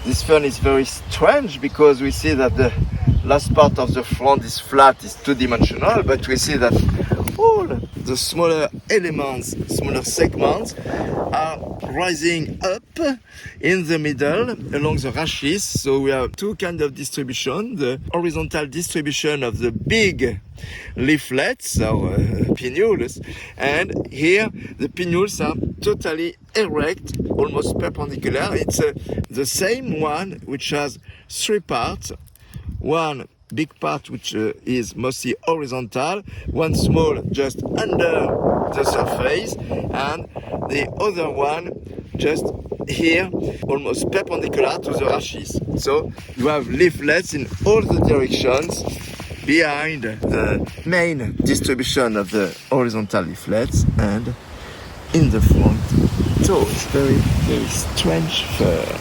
This fern is very strange because we see that the last part of the front is flat, is two-dimensional, but we see that all the smaller elements, smaller segments are rising up in the middle along the rashes. So we have two kinds of distribution, the horizontal distribution of the big leaflets or pinnules, and here the pinnules are totally erect, almost perpendicular. It's the same one which has three parts, one big part which is mostly horizontal, one small just under the surface, and the other one just here, almost perpendicular to the rashes. So you have leaflets in all the directions behind the main distribution of the horizontal leaflets and in the front. So it's very, very strange fur.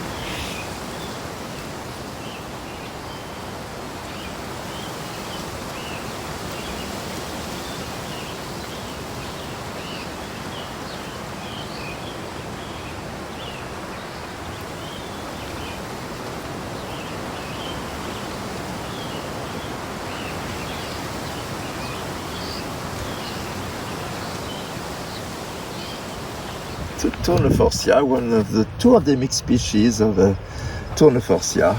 Tourneforsia, one of the two endemic species of Tourneforsia.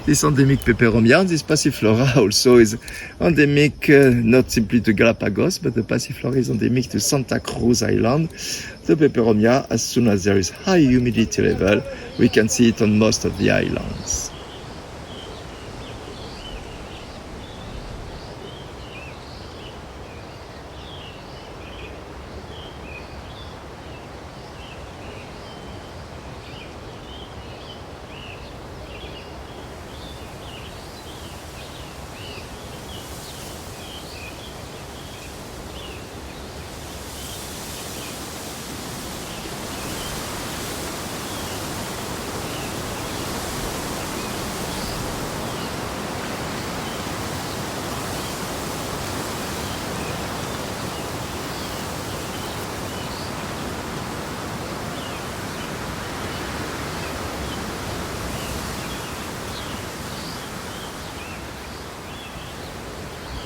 This endemic Peperomia, this Passiflora also is endemic not simply to Galapagos, but the Passiflora is endemic to Santa Cruz Island. The Peperomia, as soon as there is high humidity level, we can see it on most of the islands.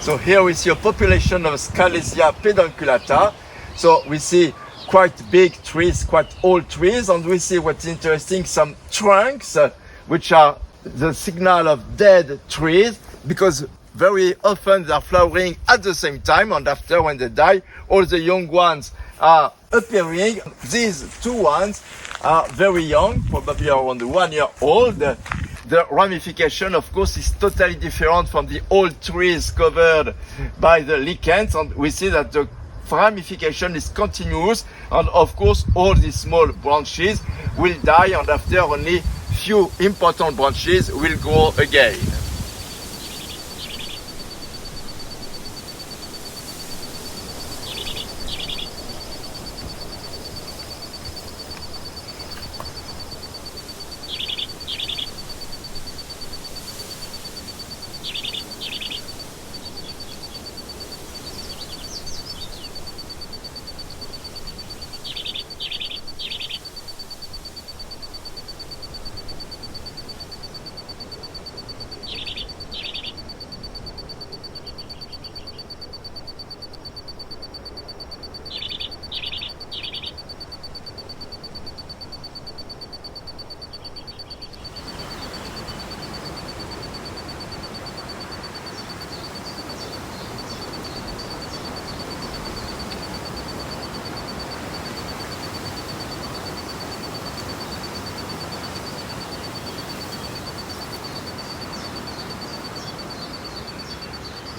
So here we see a population of Scalesia pedunculata. So we see quite big trees, quite old trees, and we see what's interesting, some trunks, which are the signal of dead trees, because very often they are flowering at the same time, and after, when they die, all the young ones are appearing. These two ones are very young, probably around 1 year old. The ramification, of course, is totally different from the old trees covered by the lichens, and we see that the ramification is continuous, and of course all these small branches will die, and after only few important branches will grow again.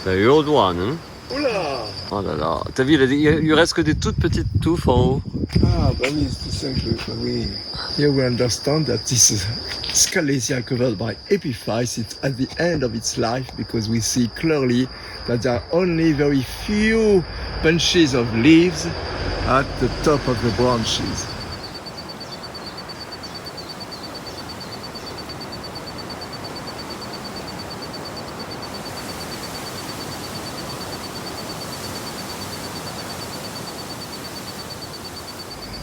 T'as eu au doigt, non? Oula! Oh là là, t'as vu, il reste que des toutes petites touffes en haut. Ah, bah oui, c'est simple, bah oui. Here we understand that this Scalesia covered by epiphytes, it's at the end of its life, because we see clearly that there are only very few bunches of leaves at the top of the branches.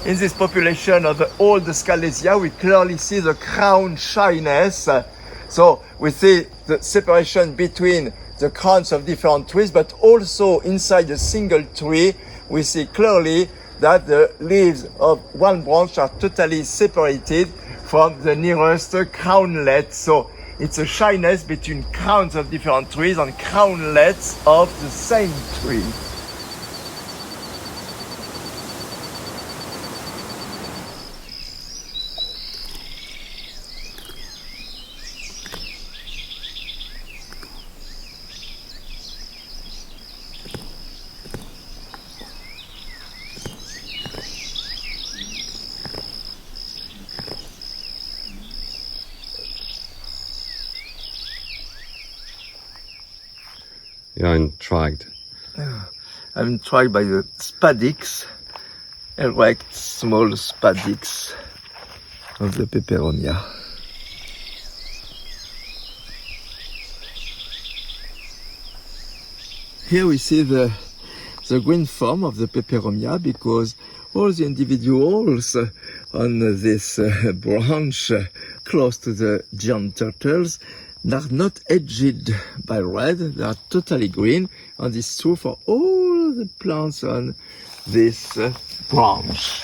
In this population of the old Scalesia, we clearly see the crown shyness. So we see the separation between the crowns of different trees, but also inside a single tree, we see clearly that the leaves of one branch are totally separated from the nearest crownlet. So it's a shyness between crowns of different trees and crownlets of the same tree. You're intrigued. I'm intrigued by the spadix, erect small spadix of the peperomia. Here we see the green form of the peperomia, because all the individuals on this branch close to the giant turtles are not edged by red, they are totally green, and it's true for all the plants on this branch.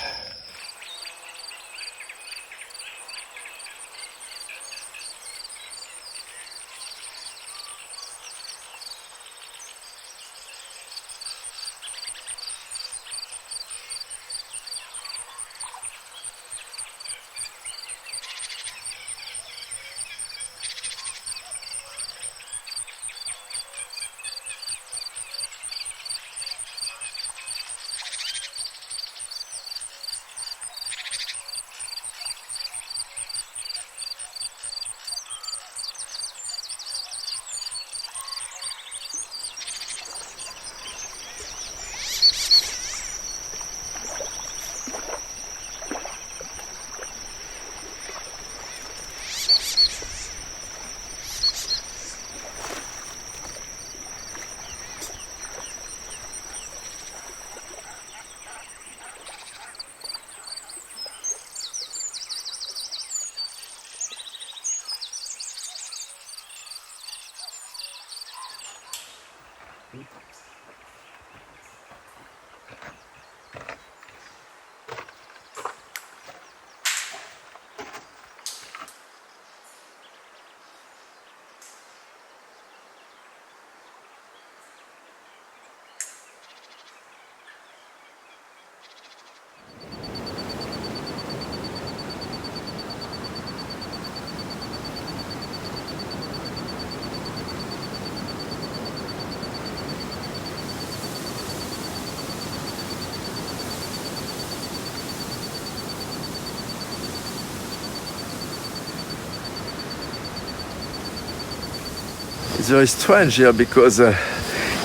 It's very strange here because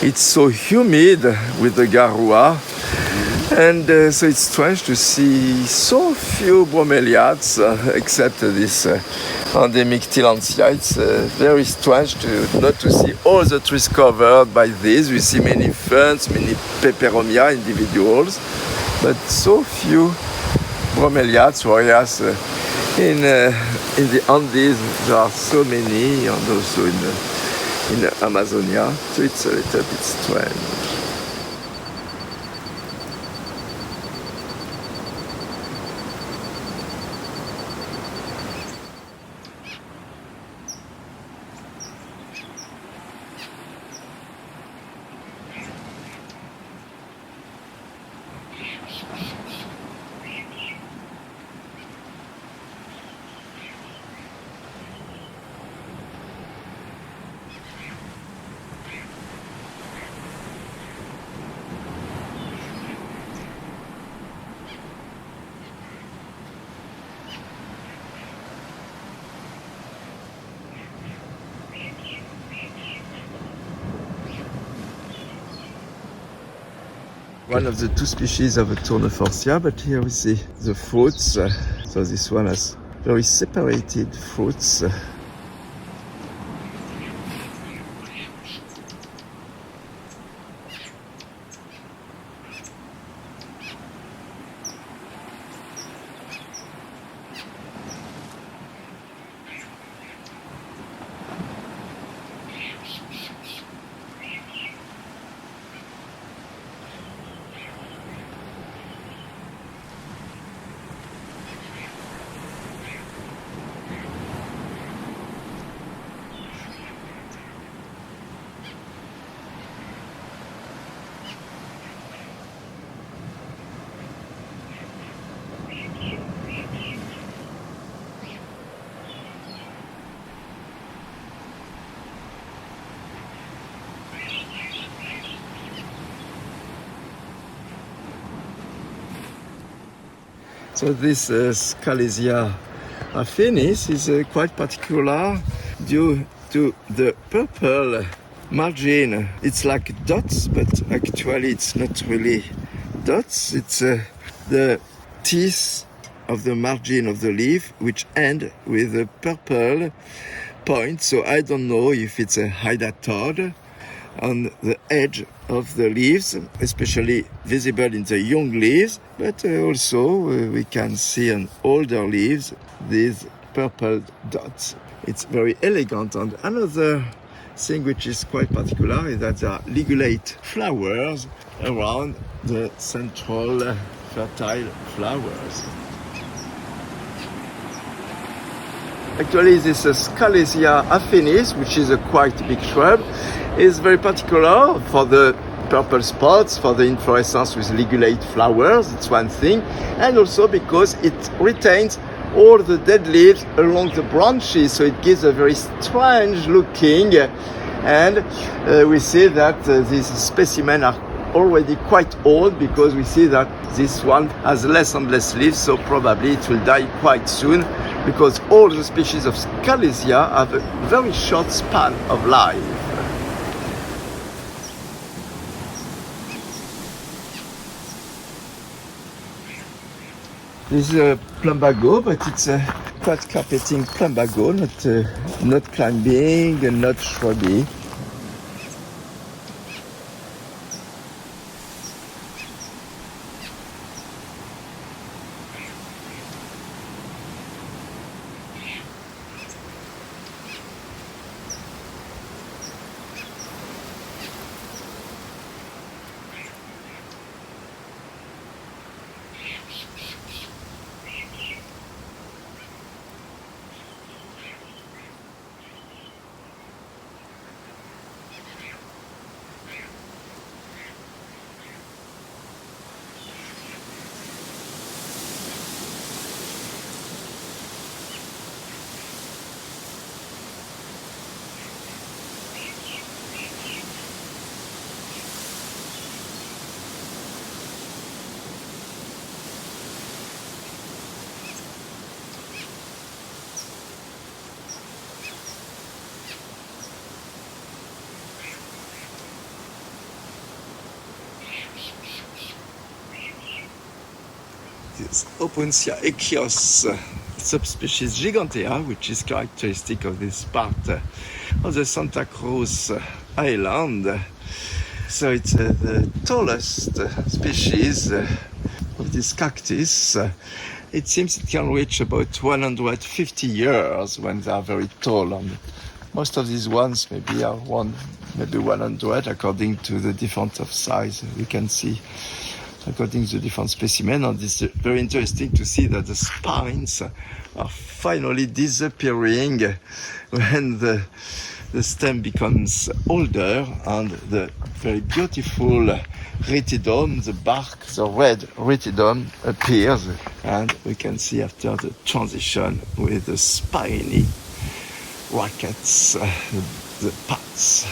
it's so humid with the Garoua, and so it's strange to see so few bromeliads except this endemic Tillandsia. It's very strange not to see all the trees covered by this. We see many ferns, many peperomia individuals, but so few bromeliads, whereas in the Andes there are so many, and also in Amazonia, so it's a little bit strange. One of the two species of a Tournefortia, but here we see the fruits. So this one has very separated fruits. So this Scalesia affinis is quite particular due to the purple margin. It's like dots, but actually it's not really dots. It's the teeth of the margin of the leaf which end with a purple point. So I don't know if it's a hydatod on the edge of the leaves, especially visible in the young leaves, but also we can see on older leaves these purple dots. It's very elegant. And another thing which is quite particular is that there are ligulate flowers around the central fertile flowers. Actually, this Scalesia affinis, which is a quite big shrub, is very particular for the purple spots, for the inflorescence with ligulate flowers. It's one thing, and also because it retains all the dead leaves along the branches, so it gives a very strange looking. And we see that these specimens are already quite old, because we see that this one has less and less leaves, so probably it will die quite soon, because all the species of Scalesia have a very short span of life. This is a plumbago, but it's a quite carpeting plumbago, not climbing and not shrubby. Opuntia echios, subspecies gigantea, which is characteristic of this part of the Santa Cruz Island. So it's the tallest species of this cactus. It seems it can reach about 150 years when they are very tall. And most of these ones maybe are maybe 100 according to the difference of size we can see according to the different specimens. And it's very interesting to see that the spines are finally disappearing when the stem becomes older, and the very beautiful retidome, the bark, the red retidome appears, and we can see after the transition with the spiny rackets, the parts.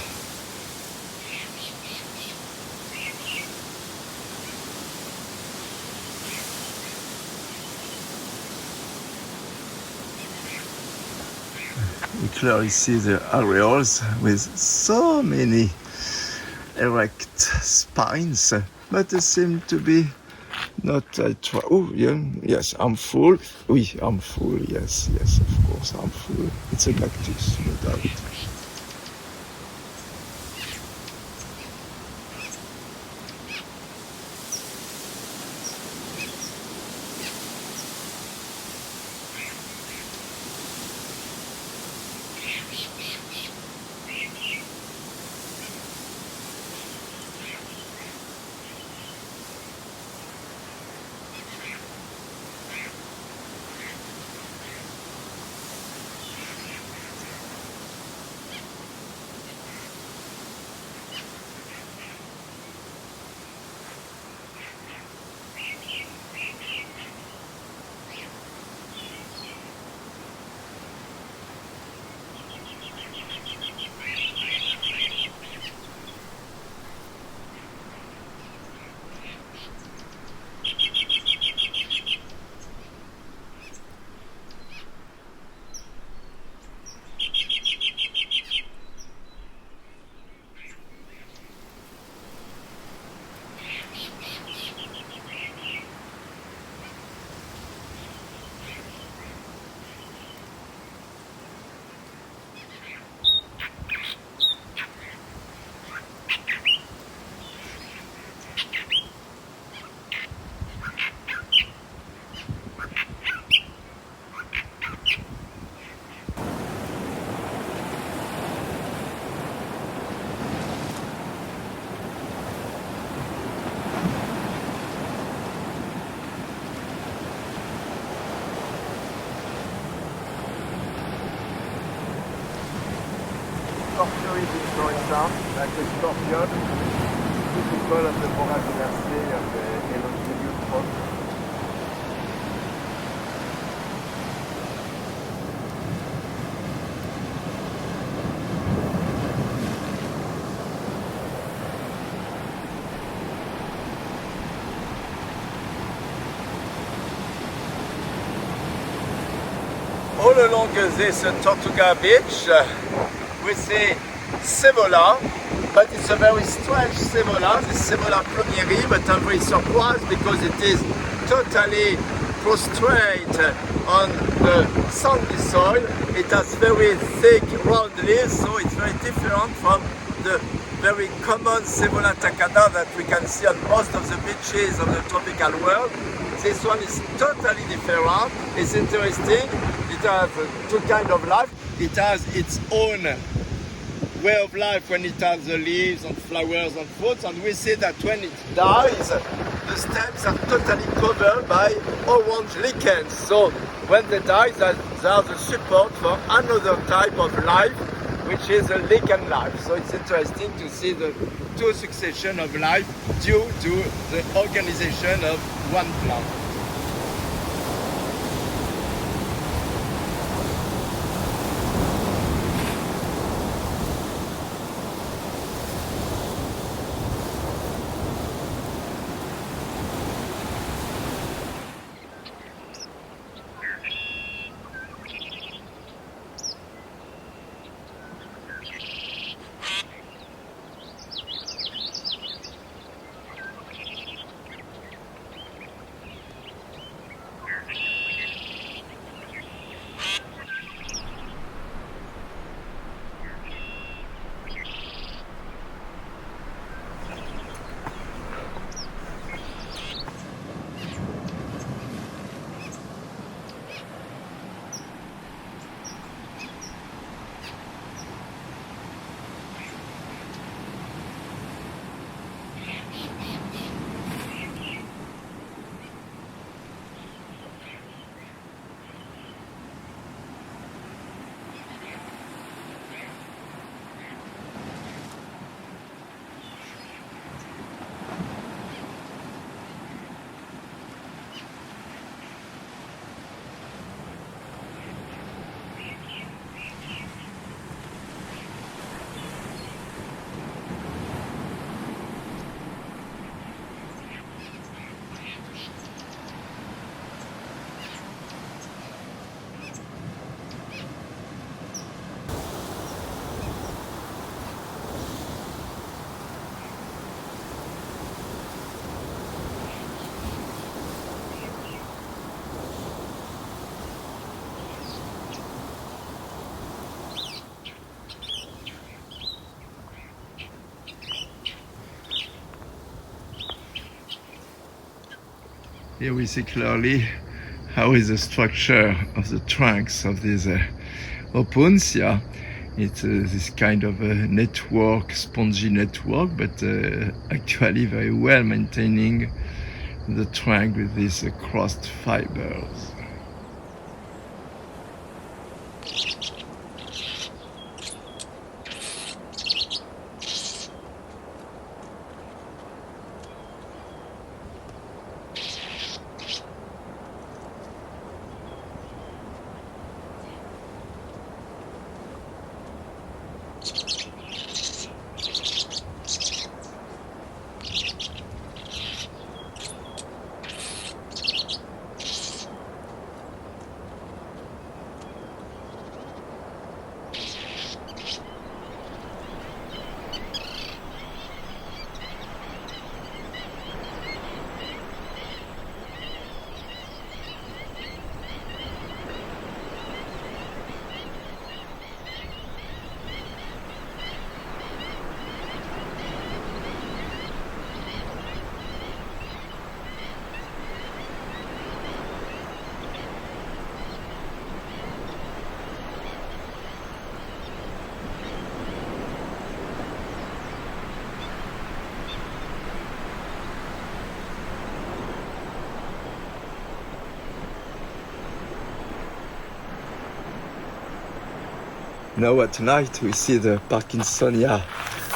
You clearly see the areoles with so many erect spines, but they seem to be not. Oh, yeah, yes, I'm full. Oui, I'm full. Yes, of course, I'm full. It's a cactus, no doubt. Scorpioid influenza, like the scorpion, typical of the Boraginaceae of the Elonchilius front. All along this Tortuga Beach, we see Semola, but it's a very strange Semola, the Semola plumieri, but I'm very surprised because it is totally prostrate on the sandy soil. It has very thick round leaves, so it's very different from the very common Semola tacada that we can see on most of the beaches of the tropical world. This one is totally different. It's interesting. It has two kinds of life. It has its own way of life when it has the leaves and flowers and fruits, and we see that when it dies, the stems are totally covered by orange lichens. So when they die, they are the support for another type of life, which is a lichen life. So it's interesting to see the two succession of life due to the organization of one plant. Here we see clearly how is the structure of the trunks of these opuntia. It's this kind of a network, spongy network, but actually very well maintaining the trunk with these crossed fibers. Now at night we see the Parkinsonia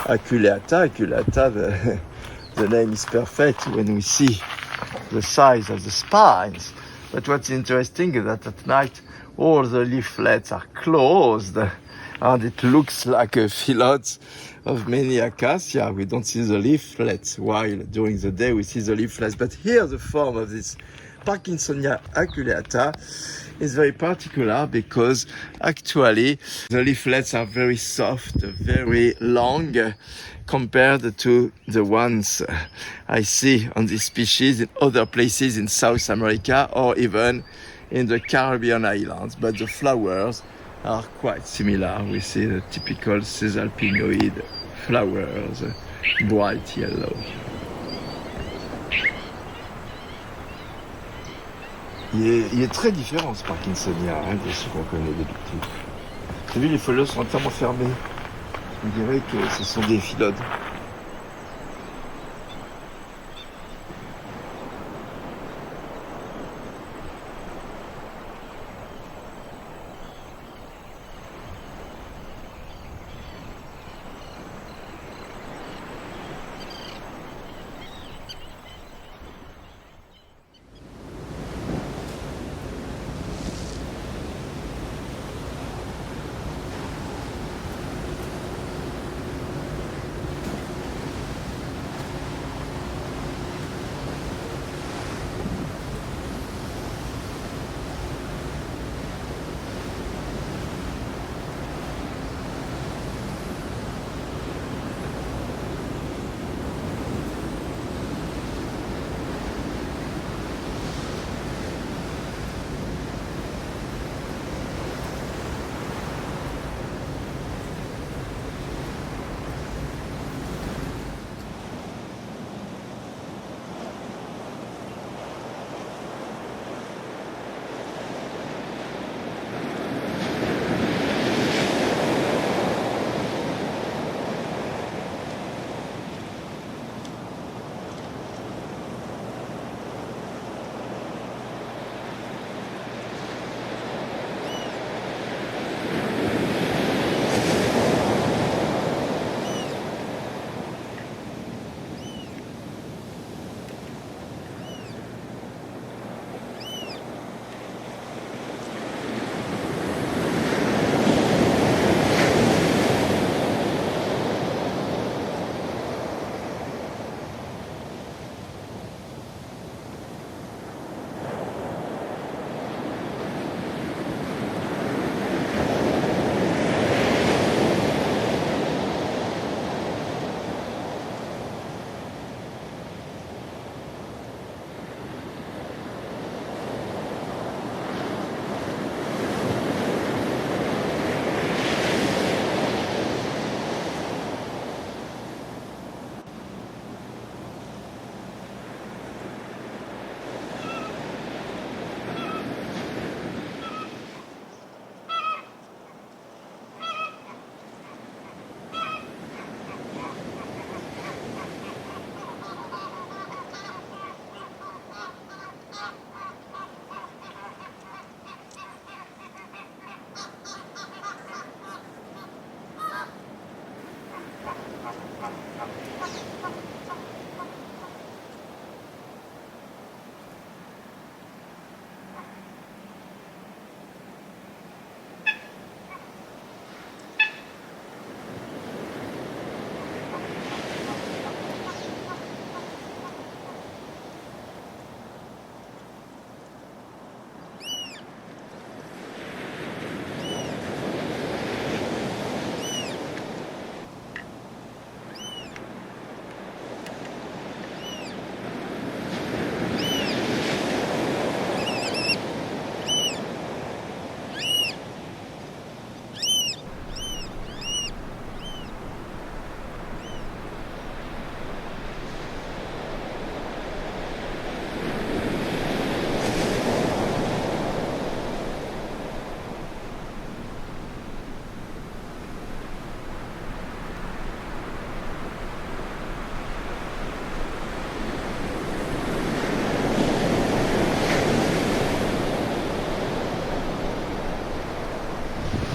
aculeata. The name is perfect when we see the size of the spines. But what's interesting is that at night all the leaflets are closed and it looks like a fillet of many acacia. We don't see the leaflets, while during the day we see the leaflets. But here the form of this Parkinsonia aculeata is very particular because actually the leaflets are very soft, very long compared to the ones I see on this species in other places in South America or even in the Caribbean islands. But the flowers are quite similar. We see the typical Caesalpinoid flowers, bright yellow. Il est très différent ce Parkinsonia de ce qu'on connaît d'habitude. Vous avez vu, les feuilles sont entièrement fermées. On dirait que ce sont des phyllodes.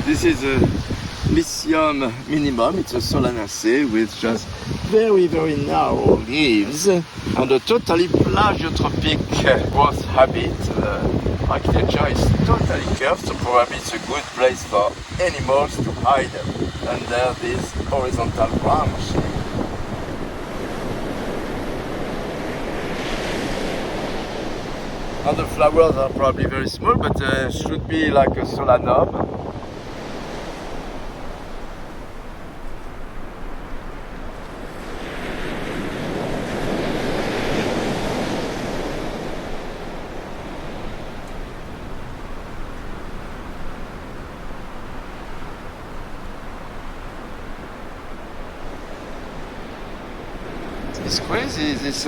This is a Lycium minimum. It's a Solanacea with just very, very narrow leaves and a totally plagiotropic growth habit. The architecture is totally curved, so probably it's a good place for animals to hide under this horizontal branch. And the flowers are probably very small, but should be like a Solanum. It's crazy, this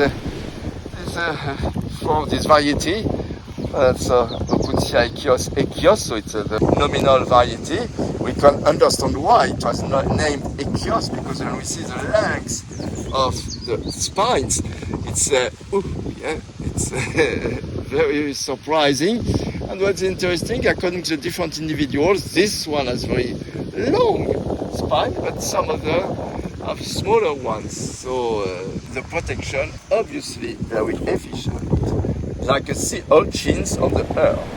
from this variety. That's Opuntia echios, so it's the nominal variety. We can understand why it was not named echios, because when we see the length of the spines, it's very surprising. And what's interesting, according to different individuals, this one has very long spine, but some other have smaller ones. So the protection, obviously, very efficient. Like a sea urchins on the earth.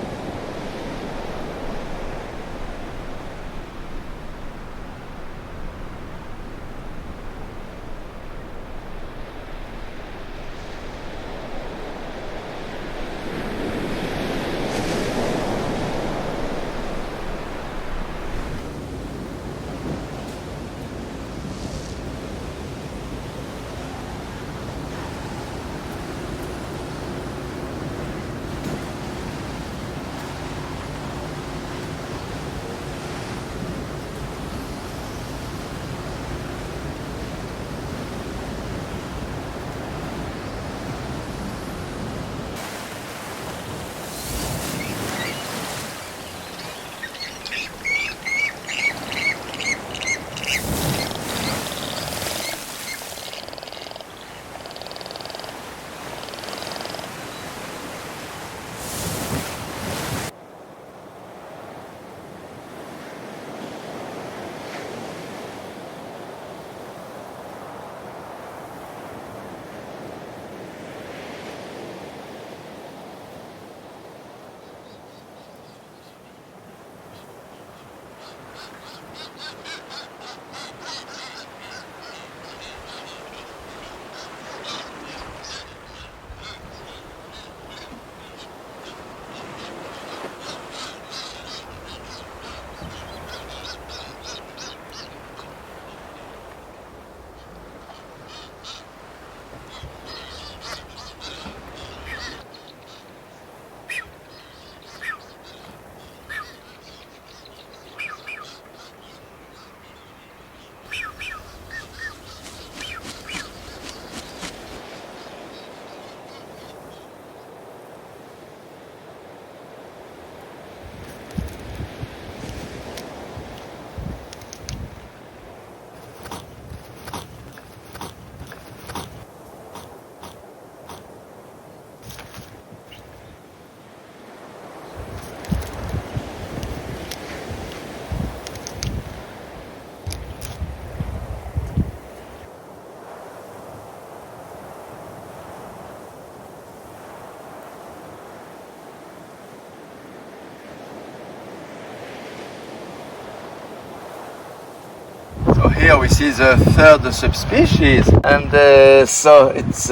So here we see the third subspecies, and so it's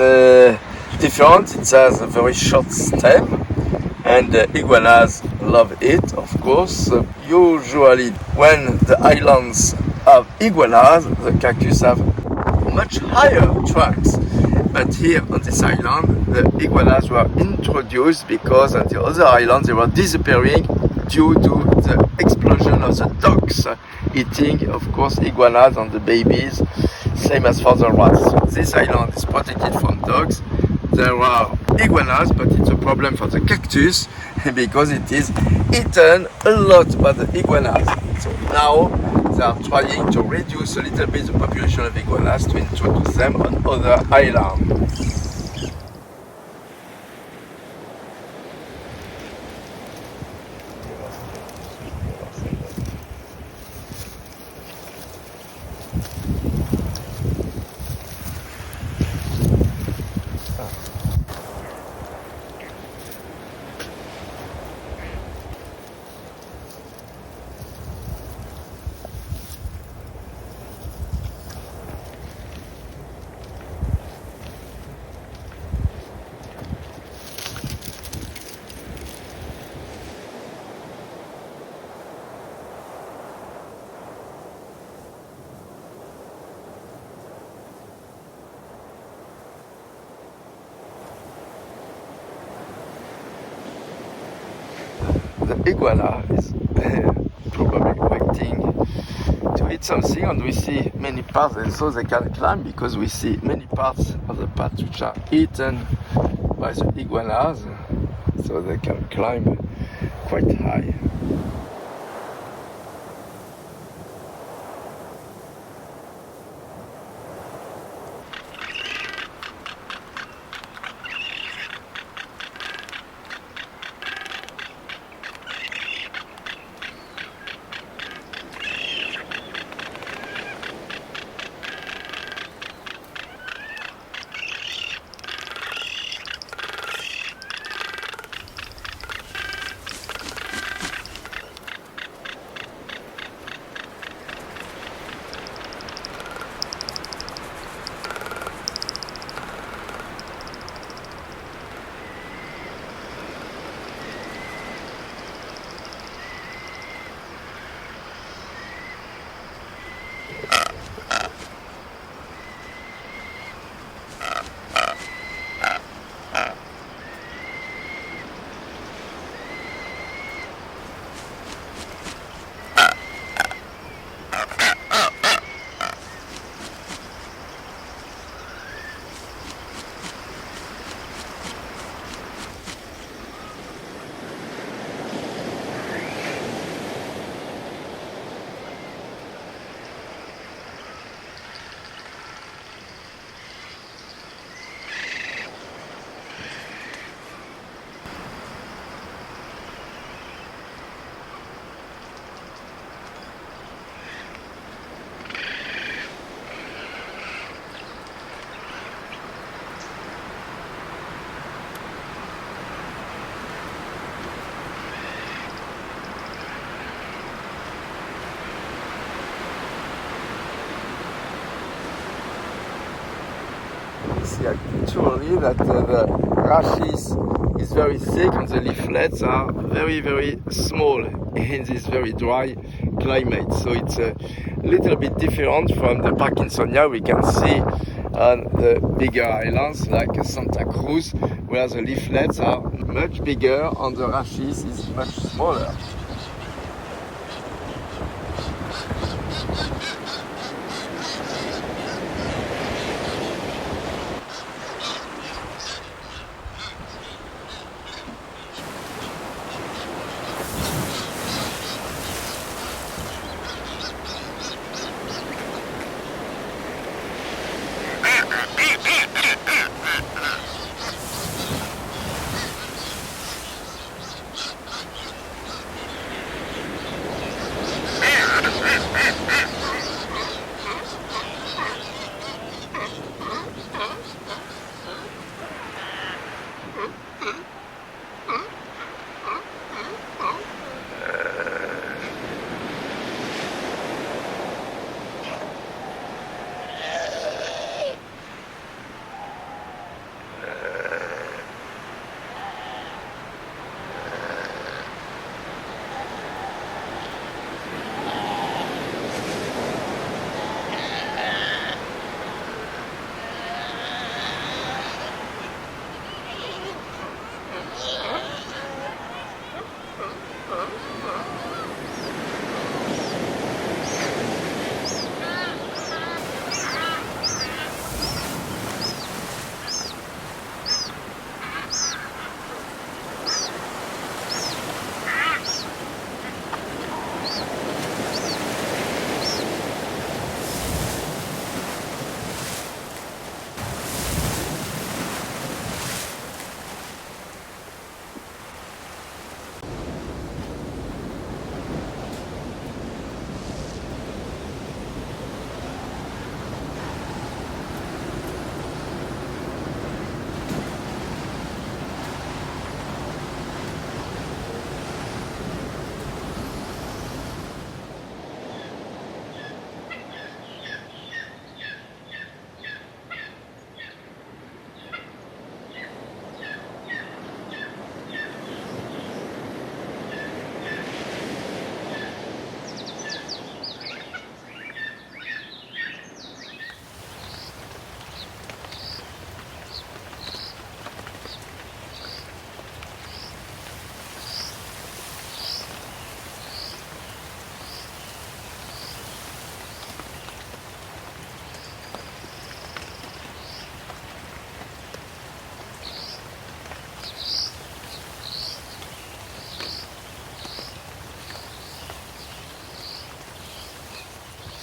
different. It has a very short stem, and iguanas love it, of course. Usually when the islands have iguanas, the cactus have much higher trunks. But here on this island, the iguanas were introduced because on the other islands they were disappearing due to the explosion of the dogs eating, of course, iguanas and the babies, same as for the rats. So this island is protected from dogs. There are iguanas, but it's a problem for the cactus because it is eaten a lot by the iguanas. So now they are trying to reduce a little bit the population of iguanas to introduce them on other islands. the iguana is probably waiting to eat something, and we see many parts, and so they can climb because we see many parts of the path which are eaten by the iguanas, so they can climb quite high. See actually that the rashis is very thick and the leaflets are very, very small in this very dry climate. So it's a little bit different from the Parkinsonia we can see on the bigger islands like Santa Cruz, where the leaflets are much bigger and the rashis is much smaller.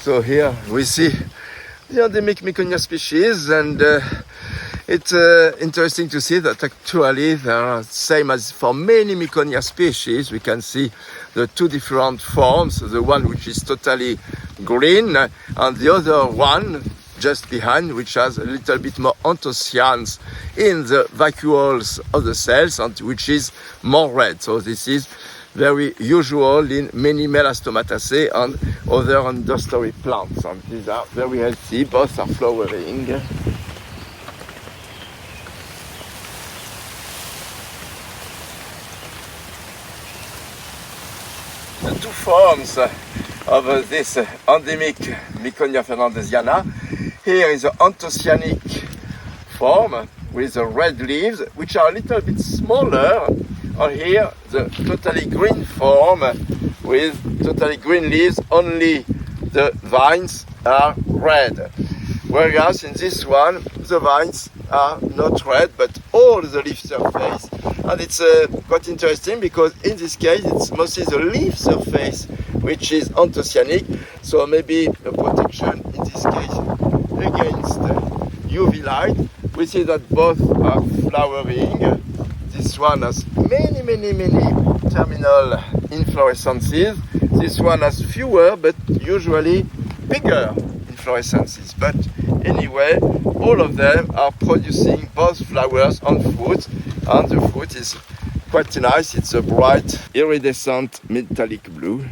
So here we see the endemic Miconia species, and it's interesting to see that actually they are same as for many Miconia species. We can see the two different forms, the one which is totally green and the other one just behind, which has a little bit more anthocyanins in the vacuoles of the cells and which is more red. So this is very usual in many Melastomataceae and other understory plants, and these are very healthy, both are flowering. The two forms of this endemic Miconia fernandesiana. Here is the anthocyanic form with the red leaves, which are a little bit smaller. And here the totally green form with totally green leaves, only the vines are red. Whereas in this one, the vines are not red, but all the leaf surface. And it's quite interesting because in this case, it's mostly the leaf surface which is anthocyanic. So maybe a protection in this case against UV light. We see that both are flowering. This one has many terminal inflorescences. This one has fewer but usually bigger inflorescences. But anyway, all of them are producing both flowers and fruit, and the fruit is quite nice. It's a bright iridescent metallic blue.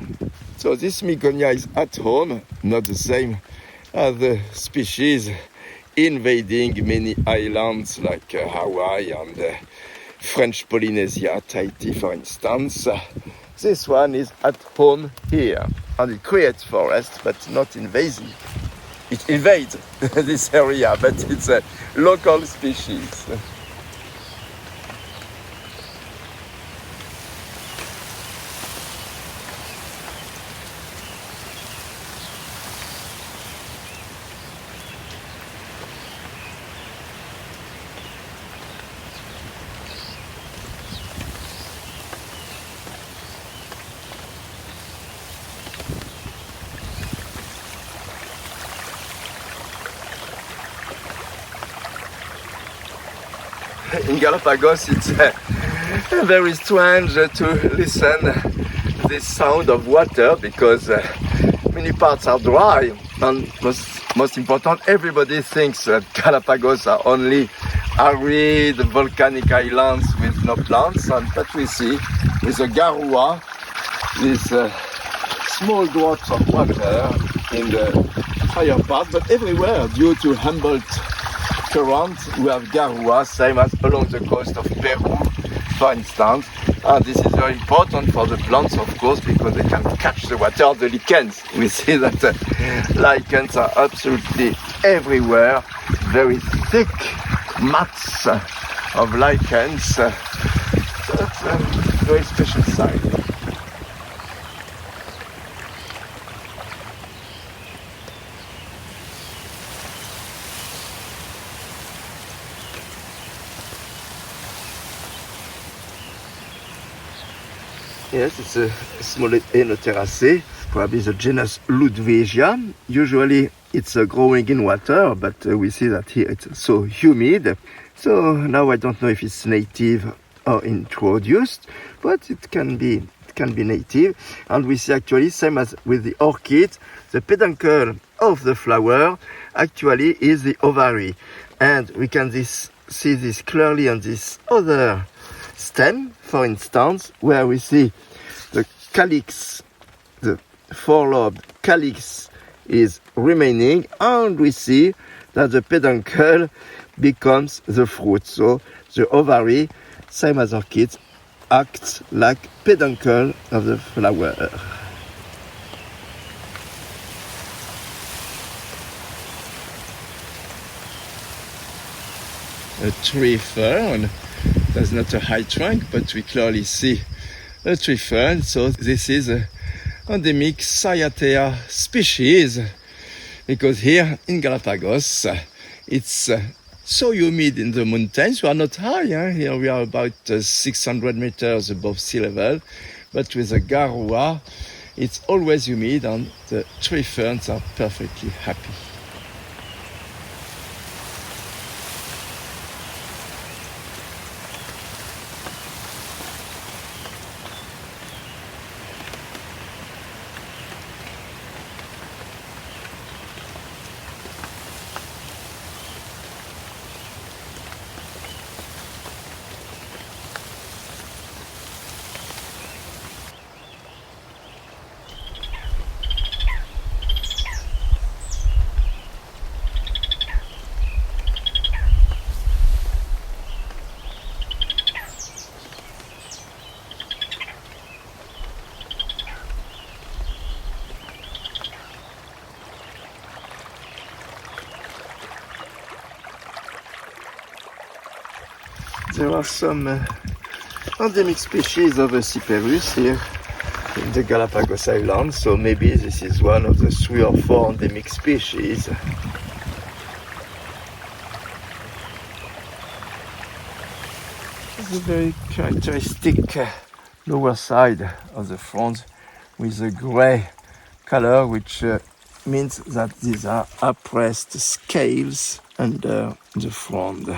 So this Miconia is at home, not the same as the species invading many islands like Hawaii and French Polynesia, Tahiti for instance. This one is at home here, and it creates forest but not invasive. It invades this area, but it's a local species. In Galapagos, it's very strange to listen this sound of water because many parts are dry, and most important, everybody thinks that Galapagos are only arid volcanic islands with no plants, but we see with the Garua these small drops of water in the higher part, but everywhere due to Humboldt current we have Garua, same as along the coast of Peru for instance. This is very important for the plants, of course, because they can catch the water, the lichens. We see that lichens are absolutely everywhere, very thick mats of lichens. So it's a very special site. Yes, it's a small Enoteraceae, probably the genus Ludwigia. Usually it's growing in water, but we see that here it's so humid. So now I don't know if it's native or introduced, but it can be native. And we see actually, same as with the orchid, the peduncle of the flower actually is the ovary. And we can see this clearly on this other stem, for instance, where we see the calyx, the four-lobed calyx is remaining, and we see that the peduncle becomes the fruit. So the ovary, same as orchids, acts like peduncle of the flower. A tree fern. There's not a high trunk, but we clearly see a tree fern. So this is an endemic Cyathea species, because here in Galapagos, it's so humid in the mountains. We are not high, here we are about 600 meters above sea level, but with the Garua, it's always humid and the tree ferns are perfectly happy. There are some endemic species of Cyperus here in the Galapagos Islands, so maybe this is one of the 3 or 4 endemic species. This is a very characteristic lower side of the frond with a grey color, which means that these are oppressed scales under the frond.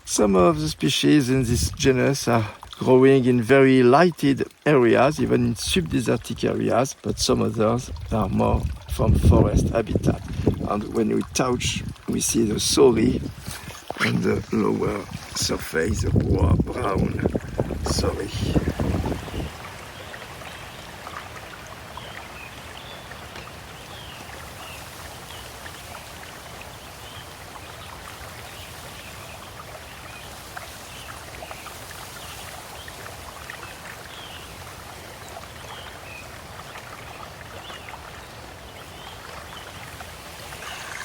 Some of the species in this genus are growing in very lighted areas, even in subdesertic areas, but some others are more from forest habitat. And when we touch, we see the sorry on the lower surface, the brown sorry.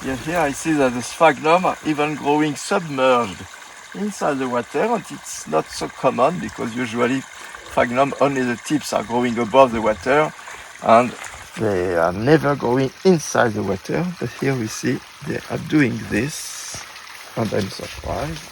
Yeah, here I see that the sphagnum are even growing submerged inside the water, and it's not so common because usually sphagnum only the tips are growing above the water and they are never going inside the water. But here we see they are doing this, and I'm surprised.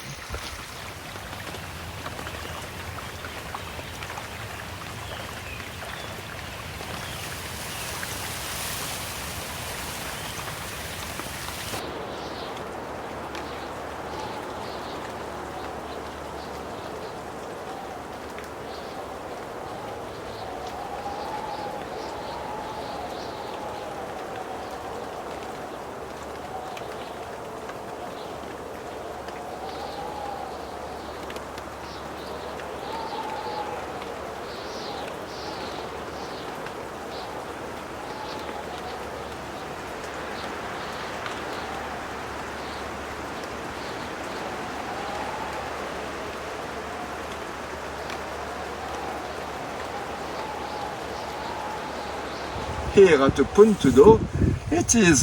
Here at the Puntudo, it is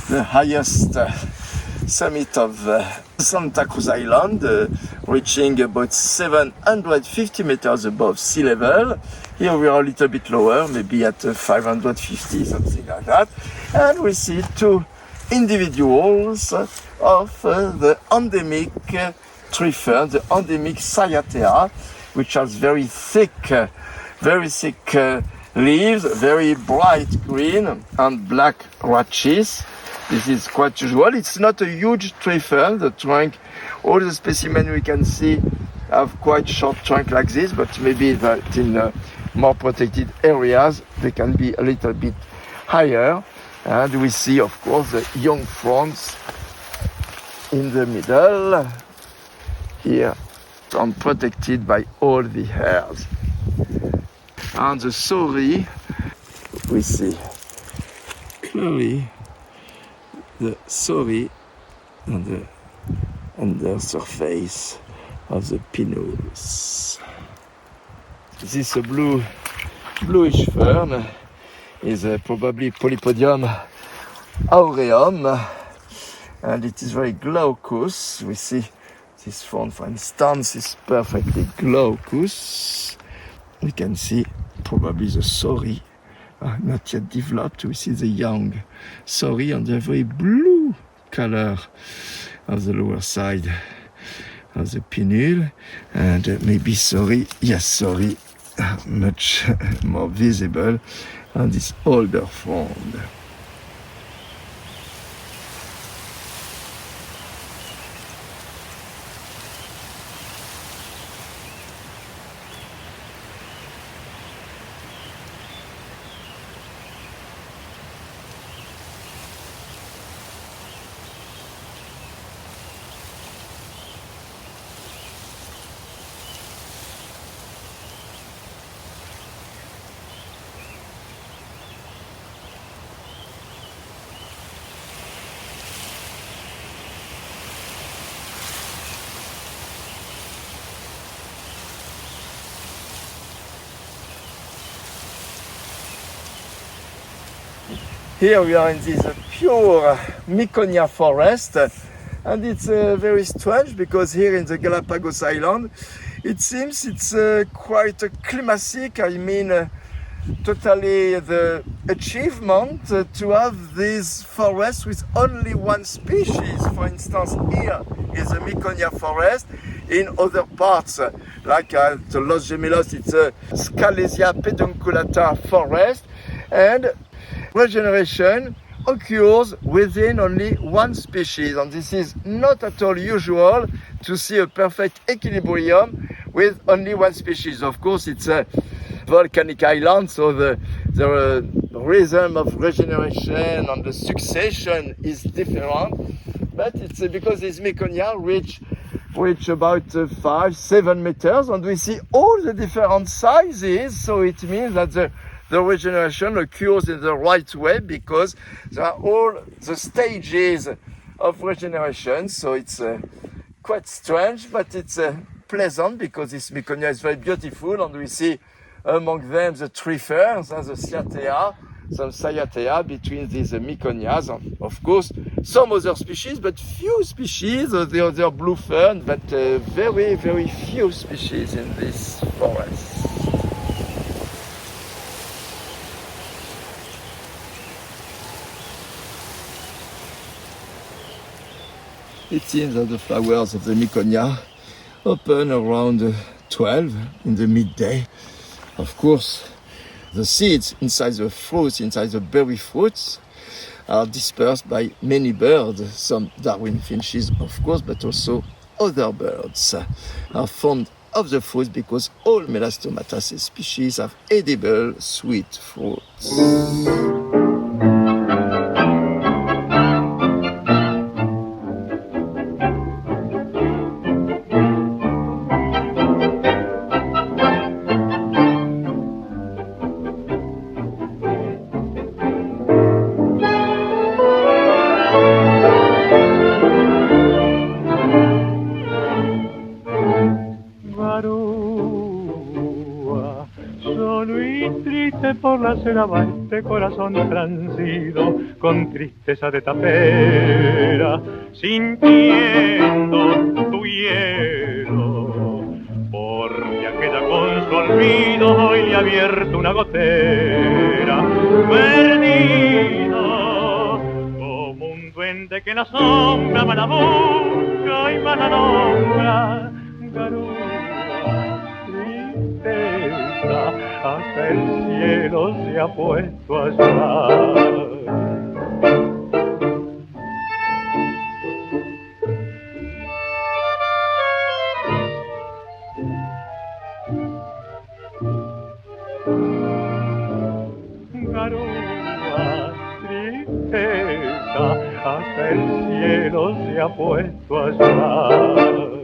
the highest summit of Santa Cruz Island, reaching about 750 meters above sea level. Here we are a little bit lower, maybe at 550, something like that. And we see 2 individuals of the endemic tree fern, the endemic Cyathea, which has very thick leaves, very bright green and black rachis. This is quite usual. It's not a huge tree fern. The trunk, all the specimens we can see have quite short trunk like this, but maybe that in more protected areas they can be a little bit higher. And we see, of course, the young fronds in the middle here, and protected by all the hairs. And the sorry, we see clearly the sorry on the under surface of the pinules. This bluish fern is probably Polypodium aureum, and it is very glaucous. We see this fern, for instance, is perfectly glaucous. We can see probably the sorry not yet developed. We see the young sorry on the very blue color of the lower side of the pinule, and maybe sorry, yes, sorry much more visible on this older frond. Here we are in this pure Miconia forest, and it's very strange because here in the Galapagos Island it seems it's quite climatic. I mean totally the achievement to have this forest with only one species. For instance, here is the Miconia forest. In other parts, like the Los Gemelos, it's a Scalesia pedunculata forest, and regeneration occurs within only one species, and this is not at all usual to see a perfect equilibrium with only one species. Of course, it's a volcanic island, so the rhythm of regeneration and the succession is different, but it's because these Miconia reach about 5-7 meters, and we see all the different sizes, so it means that the regeneration occurs in the right way because there are all the stages of regeneration. So it's quite strange, but it's pleasant because this Miconia is very beautiful, and we see among them the tree ferns and the Cyathea, some Cyathea between these Miconias, and of course some other species, but few species, the other blue fern, but very, very few species in this forest. It seems that the flowers of the Miconia open around 12 in the midday. Of course, the seeds inside the fruits, inside the berry fruits, are dispersed by many birds, some Darwin finches, of course, but also other birds are fond of the fruits because all Melastomataceae species have edible sweet fruits. Por la acera va este corazón transido con tristeza de tapera, sintiendo tu hielo, porque aquella con su olvido hoy le ha abierto una gotera, perdido como un duende que en la sombra mala busca y mala nombra, garúa, tristeza, hasta el cielo se ha puesto a llorar. Garúa, tristeza, hasta el cielo se ha puesto a llorar.